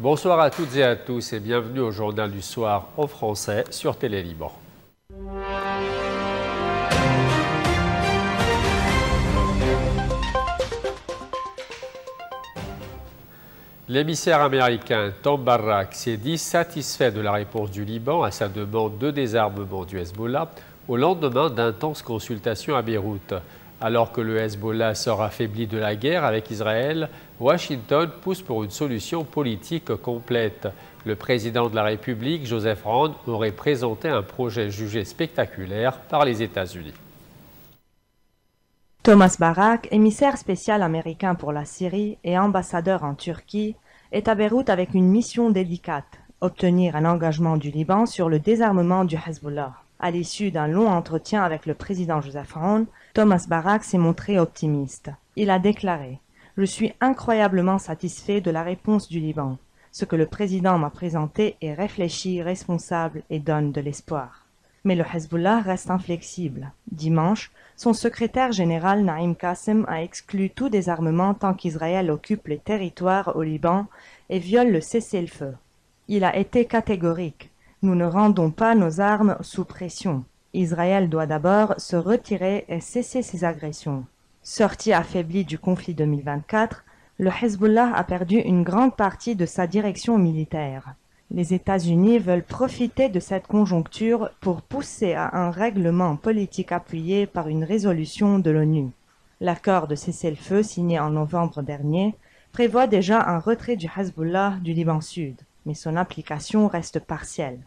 Bonsoir à toutes et à tous et bienvenue au Journal du Soir en français sur Télé Liban. L'émissaire américain Tom Barrack s'est dit satisfait de la réponse du Liban à sa demande de désarmement du Hezbollah au lendemain d'intenses consultations à Beyrouth. Alors que le Hezbollah sort affaibli de la guerre avec Israël, Washington pousse pour une solution politique complète. Le président de la République, Joseph Rohn, aurait présenté un projet jugé spectaculaire par les États-Unis. Thomas Barrack, émissaire spécial américain pour la Syrie et ambassadeur en Turquie, est à Beyrouth avec une mission délicate, obtenir un engagement du Liban sur le désarmement du Hezbollah. À l'issue d'un long entretien avec le président Joseph Rohn, Thomas Barrack s'est montré optimiste. Il a déclaré « Je suis incroyablement satisfait de la réponse du Liban. Ce que le président m'a présenté est réfléchi, responsable et donne de l'espoir. » Mais le Hezbollah reste inflexible. Dimanche, son secrétaire général Naïm Qassem a exclu tout désarmement tant qu'Israël occupe les territoires au Liban et viole le cessez-le-feu. Il a été catégorique. Nous ne rendons pas nos armes sous pression. Israël doit d'abord se retirer et cesser ses agressions. Sorti affaibli du conflit 2024, le Hezbollah a perdu une grande partie de sa direction militaire. Les États-Unis veulent profiter de cette conjoncture pour pousser à un règlement politique appuyé par une résolution de l'ONU. L'accord de cessez-le-feu signé en novembre dernier prévoit déjà un retrait du Hezbollah du Liban Sud, mais son application reste partielle.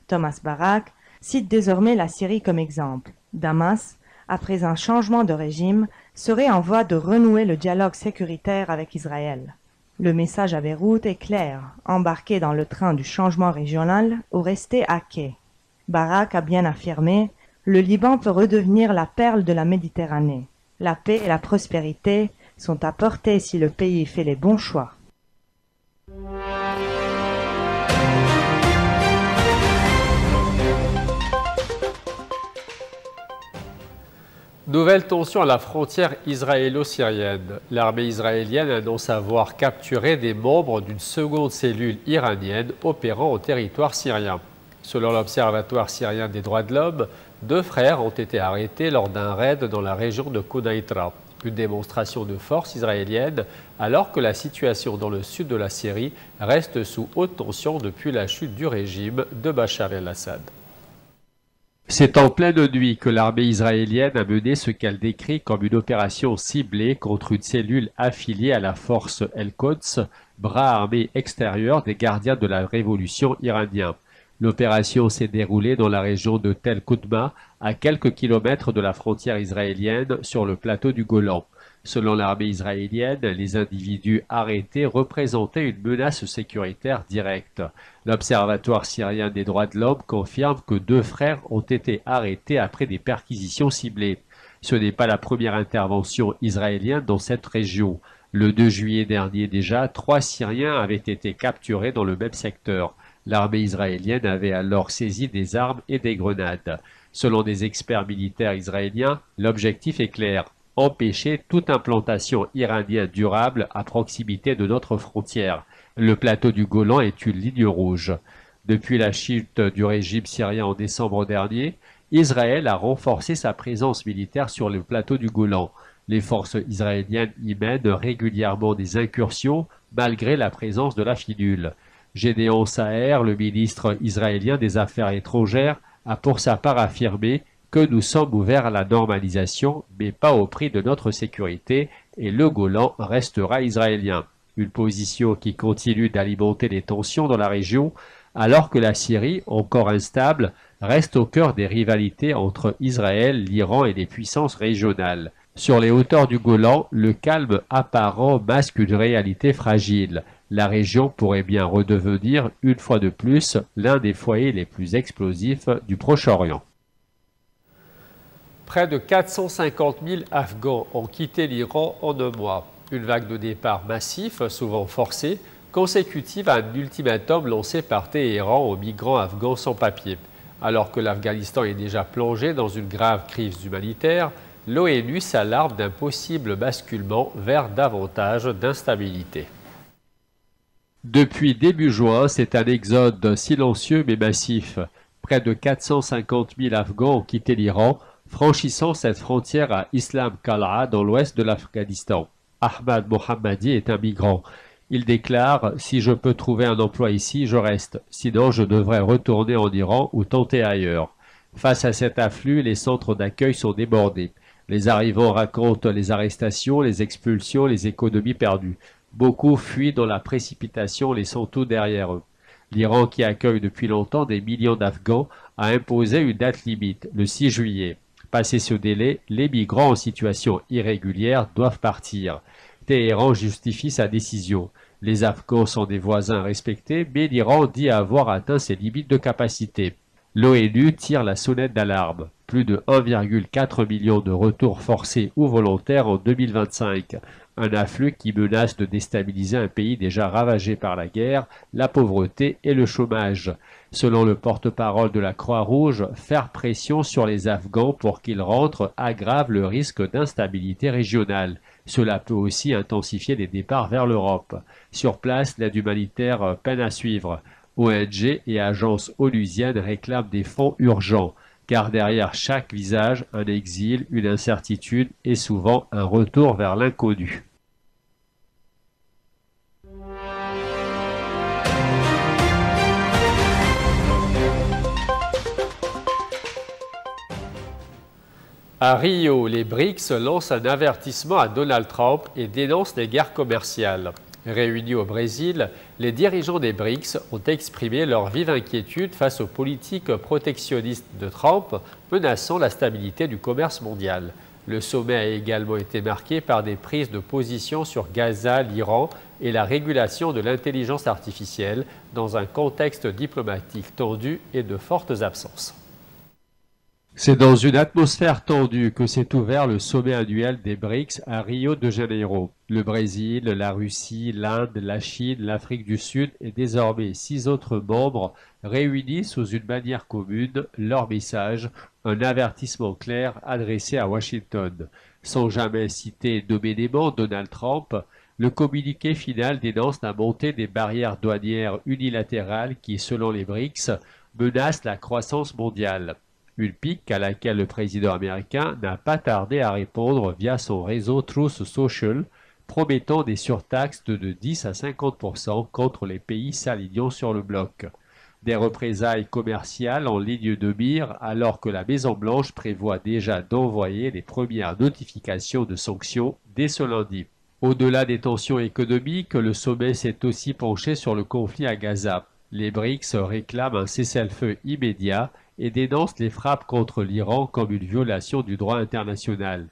Thomas Barrack cite désormais la Syrie comme exemple. Damas, après un changement de régime, serait en voie de renouer le dialogue sécuritaire avec Israël. Le message à Beyrouth est clair, embarquer dans le train du changement régional ou rester à quai. Barrack a bien affirmé, le Liban peut redevenir la perle de la Méditerranée. La paix et la prospérité sont à portée si le pays fait les bons choix. Nouvelle tension à la frontière israélo-syrienne. L'armée israélienne annonce avoir capturé des membres d'une seconde cellule iranienne opérant au territoire syrien. Selon l'Observatoire syrien des droits de l'homme, 2 frères ont été arrêtés lors d'un raid dans la région de Quneitra. Une démonstration de force israélienne alors que la situation dans le sud de la Syrie reste sous haute tension depuis la chute du régime de Bachar el-Assad. C'est en pleine nuit que l'armée israélienne a mené ce qu'elle décrit comme une opération ciblée contre une cellule affiliée à la force El-Quds, bras armé extérieur des gardiens de la révolution iranien. L'opération s'est déroulée dans la région de Tel Koutma, à quelques kilomètres de la frontière israélienne sur le plateau du Golan. Selon l'armée israélienne, les individus arrêtés représentaient une menace sécuritaire directe. L'Observatoire syrien des droits de l'homme confirme que 2 frères ont été arrêtés après des perquisitions ciblées. Ce n'est pas la première intervention israélienne dans cette région. Le 2 juillet dernier déjà, 3 Syriens avaient été capturés dans le même secteur. L'armée israélienne avait alors saisi des armes et des grenades. Selon des experts militaires israéliens, l'objectif est clair. Empêcher toute implantation iranienne durable à proximité de notre frontière. Le plateau du Golan est une ligne rouge. Depuis la chute du régime syrien en décembre dernier, Israël a renforcé sa présence militaire sur le plateau du Golan. Les forces israéliennes y mènent régulièrement des incursions malgré la présence de la fidule. Gédéon Saher, le ministre israélien des Affaires étrangères, a pour sa part affirmé que nous sommes ouverts à la normalisation, mais pas au prix de notre sécurité, et le Golan restera israélien. Une position qui continue d'alimenter les tensions dans la région, alors que la Syrie, encore instable, reste au cœur des rivalités entre Israël, l'Iran et les puissances régionales. Sur les hauteurs du Golan, le calme apparent masque une réalité fragile. La région pourrait bien redevenir, une fois de plus, l'un des foyers les plus explosifs du Proche-Orient. Près de 450 000 Afghans ont quitté l'Iran en un mois. Une vague de départ massif, souvent forcée, consécutive à un ultimatum lancé par Téhéran aux migrants afghans sans papier. Alors que l'Afghanistan est déjà plongé dans une grave crise humanitaire, l'ONU s'alarme d'un possible basculement vers davantage d'instabilité. Depuis début juin, c'est un exode silencieux mais massif. Près de 450 000 Afghans ont quitté l'Iran, franchissant cette frontière à Islam Qal'a dans l'ouest de l'Afghanistan. Ahmad Mohammadi est un migrant. Il déclare « Si je peux trouver un emploi ici, je reste. Sinon, je devrais retourner en Iran ou tenter ailleurs. » Face à cet afflux, les centres d'accueil sont débordés. Les arrivants racontent les arrestations, les expulsions, les économies perdues. Beaucoup fuient dans la précipitation, laissant tout derrière eux. L'Iran, qui accueille depuis longtemps des millions d'Afghans, a imposé une date limite, le 6 juillet. Passé ce délai, les migrants en situation irrégulière doivent partir. Téhéran justifie sa décision. Les Afghans sont des voisins respectés, mais l'Iran dit avoir atteint ses limites de capacité. L'ONU tire la sonnette d'alarme. Plus de 1,4 million de retours forcés ou volontaires en 2025. Un afflux qui menace de déstabiliser un pays déjà ravagé par la guerre, la pauvreté et le chômage. Selon le porte-parole de la Croix-Rouge, faire pression sur les Afghans pour qu'ils rentrent aggrave le risque d'instabilité régionale. Cela peut aussi intensifier les départs vers l'Europe. Sur place, l'aide humanitaire peine à suivre. ONG et agences onusiennes réclament des fonds urgents, car derrière chaque visage, un exil, une incertitude et souvent un retour vers l'inconnu. À Rio, les BRICS lancent un avertissement à Donald Trump et dénoncent les guerres commerciales. Réunis au Brésil, les dirigeants des BRICS ont exprimé leur vive inquiétude face aux politiques protectionnistes de Trump menaçant la stabilité du commerce mondial. Le sommet a également été marqué par des prises de position sur Gaza, l'Iran et la régulation de l'intelligence artificielle dans un contexte diplomatique tendu et de fortes absences. C'est dans une atmosphère tendue que s'est ouvert le sommet annuel des BRICS à Rio de Janeiro. Le Brésil, la Russie, l'Inde, la Chine, l'Afrique du Sud et désormais 6 autres membres réunis sous une bannière commune leur message, un avertissement clair adressé à Washington. Sans jamais citer nommément Donald Trump, le communiqué final dénonce la montée des barrières douanières unilatérales qui, selon les BRICS, menacent la croissance mondiale. Une pique à laquelle le président américain n'a pas tardé à répondre via son réseau Truth Social, promettant des surtaxes de 10 à 50% contre les pays s'alignant sur le bloc. Des représailles commerciales en ligne de mire alors que la Maison-Blanche prévoit déjà d'envoyer les premières notifications de sanctions dès ce lundi. Au-delà des tensions économiques, le sommet s'est aussi penché sur le conflit à Gaza. Les BRICS réclament un cessez-le-feu immédiat et dénoncent les frappes contre l'Iran comme une violation du droit international.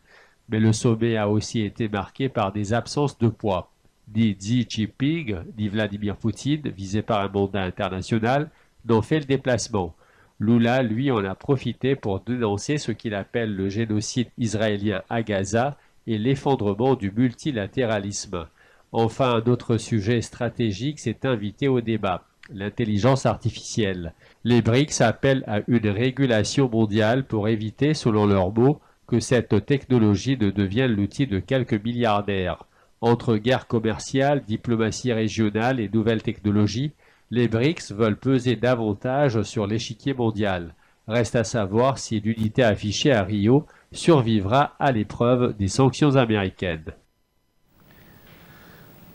Mais le sommet a aussi été marqué par des absences de poids. Ni Xi Jinping, ni Vladimir Poutine, visés par un mandat international, n'ont fait le déplacement. Lula, lui, en a profité pour dénoncer ce qu'il appelle le génocide israélien à Gaza et l'effondrement du multilatéralisme. Enfin, un autre sujet stratégique s'est invité au débat, l'intelligence artificielle. Les BRICS appellent à une régulation mondiale pour éviter, selon leurs mots, que cette technologie ne devienne l'outil de quelques milliardaires. Entre guerre commerciale, diplomatie régionale et nouvelles technologies, les BRICS veulent peser davantage sur l'échiquier mondial. Reste à savoir si l'unité affichée à Rio survivra à l'épreuve des sanctions américaines.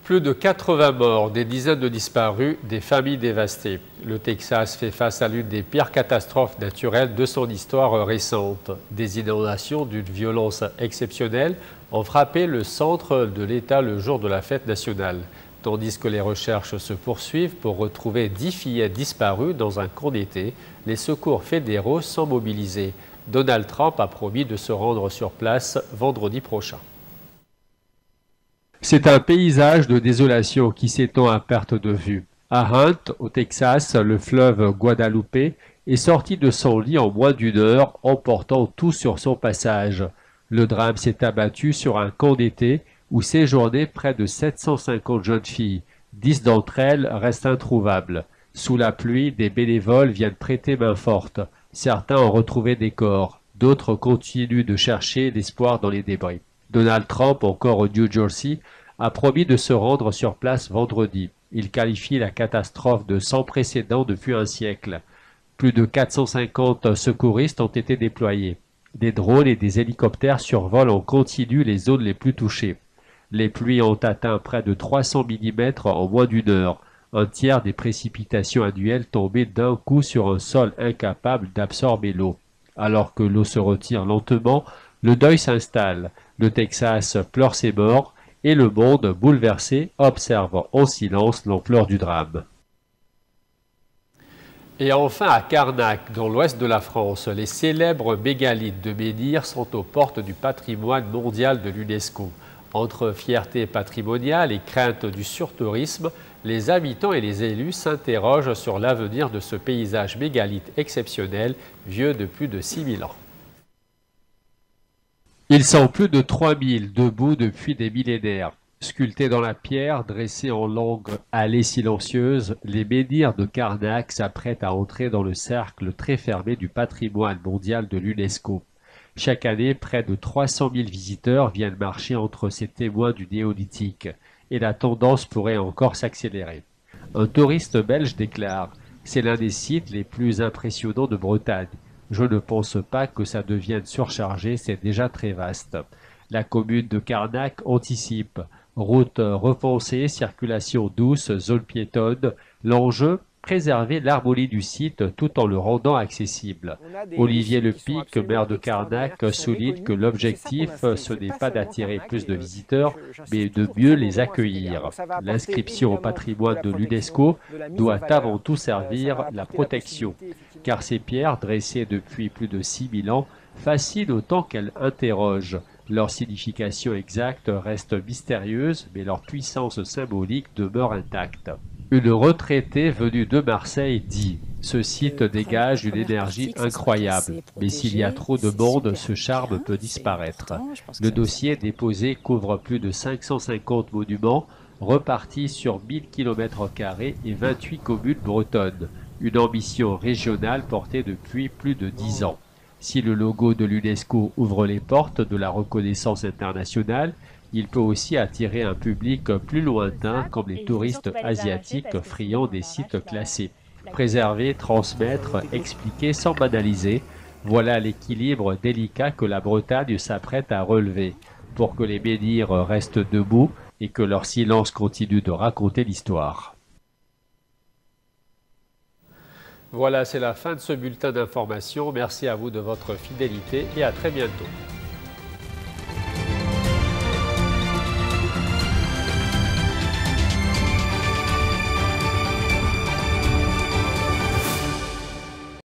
Plus de 80 morts, des dizaines de disparus, des familles dévastées. Le Texas fait face à l'une des pires catastrophes naturelles de son histoire récente. Des inondations d'une violence exceptionnelle ont frappé le centre de l'État le jour de la fête nationale, tandis que les recherches se poursuivent pour retrouver 10 fillettes disparues dans un camp d'été. Les secours fédéraux sont mobilisés. Donald Trump a promis de se rendre sur place vendredi prochain. C'est un paysage de désolation qui s'étend à perte de vue. À Hunt, au Texas, le fleuve Guadalupe est sorti de son lit en moins d'une heure, emportant tout sur son passage. Le drame s'est abattu sur un camp d'été où séjournaient près de 750 jeunes filles. 10 d'entre elles restent introuvables. Sous la pluie, des bénévoles viennent prêter main forte. Certains ont retrouvé des corps. D'autres continuent de chercher l'espoir dans les débris. Donald Trump, encore au New Jersey, a promis de se rendre sur place vendredi. Il qualifie la catastrophe de sans précédent depuis un siècle. Plus de 450 secouristes ont été déployés. Des drones et des hélicoptères survolent en continu les zones les plus touchées. Les pluies ont atteint près de 300 mm en moins d'une heure, un tiers des précipitations annuelles tombées d'un coup sur un sol incapable d'absorber l'eau. Alors que l'eau se retire lentement, le deuil s'installe. Le Texas pleure ses morts et le monde, bouleversé, observe en silence l'ampleur du drame. Et enfin, à Carnac, dans l'ouest de la France, les célèbres mégalithes de menhir sont aux portes du patrimoine mondial de l'UNESCO. Entre fierté patrimoniale et crainte du surtourisme, les habitants et les élus s'interrogent sur l'avenir de ce paysage mégalithe exceptionnel, vieux de plus de 6000 ans. Ils sont plus de 3000 debout depuis des millénaires. Sculptés dans la pierre, dressés en longue allée silencieuse, les menhirs de Carnac s'apprêtent à entrer dans le cercle très fermé du patrimoine mondial de l'UNESCO. Chaque année, près de 300 000 visiteurs viennent marcher entre ces témoins du néolithique, et la tendance pourrait encore s'accélérer. Un touriste belge déclare « C'est l'un des sites les plus impressionnants de Bretagne. Je ne pense pas que ça devienne surchargé, c'est déjà très vaste. » La commune de Carnac anticipe. Route repensée, circulation douce, zone piétonne. L'enjeu, préserver l'harmonie du site tout en le rendant accessible. Olivier Lepic, maire de Carnac, souligne que l'objectif, ce n'est pas d'attirer plus de visiteurs, mais de mieux les accueillir. L'inscription au patrimoine de l'UNESCO doit avant tout servir la protection, car ces pierres, dressées depuis plus de 6000 ans, fascinent autant qu'elles interrogent. Leur signification exacte reste mystérieuse, mais leur puissance symbolique demeure intacte. Une retraitée venue de Marseille dit « Ce site dégage une énergie incroyable, mais s'il y a trop de monde, ce charme peut disparaître. » Le dossier déposé couvre plus de 550 monuments, repartis sur 1000 km² et 28 communes bretonnes. Une ambition régionale portée depuis plus de 10 ans. Si le logo de l'UNESCO ouvre les portes de la reconnaissance internationale, il peut aussi attirer un public plus lointain comme les touristes asiatiques friands des sites classés. Préserver, transmettre, expliquer sans banaliser, voilà l'équilibre délicat que la Bretagne s'apprête à relever pour que les menhirs restent debout et que leur silence continue de raconter l'histoire. Voilà, c'est la fin de ce bulletin d'information. Merci à vous de votre fidélité et à très bientôt.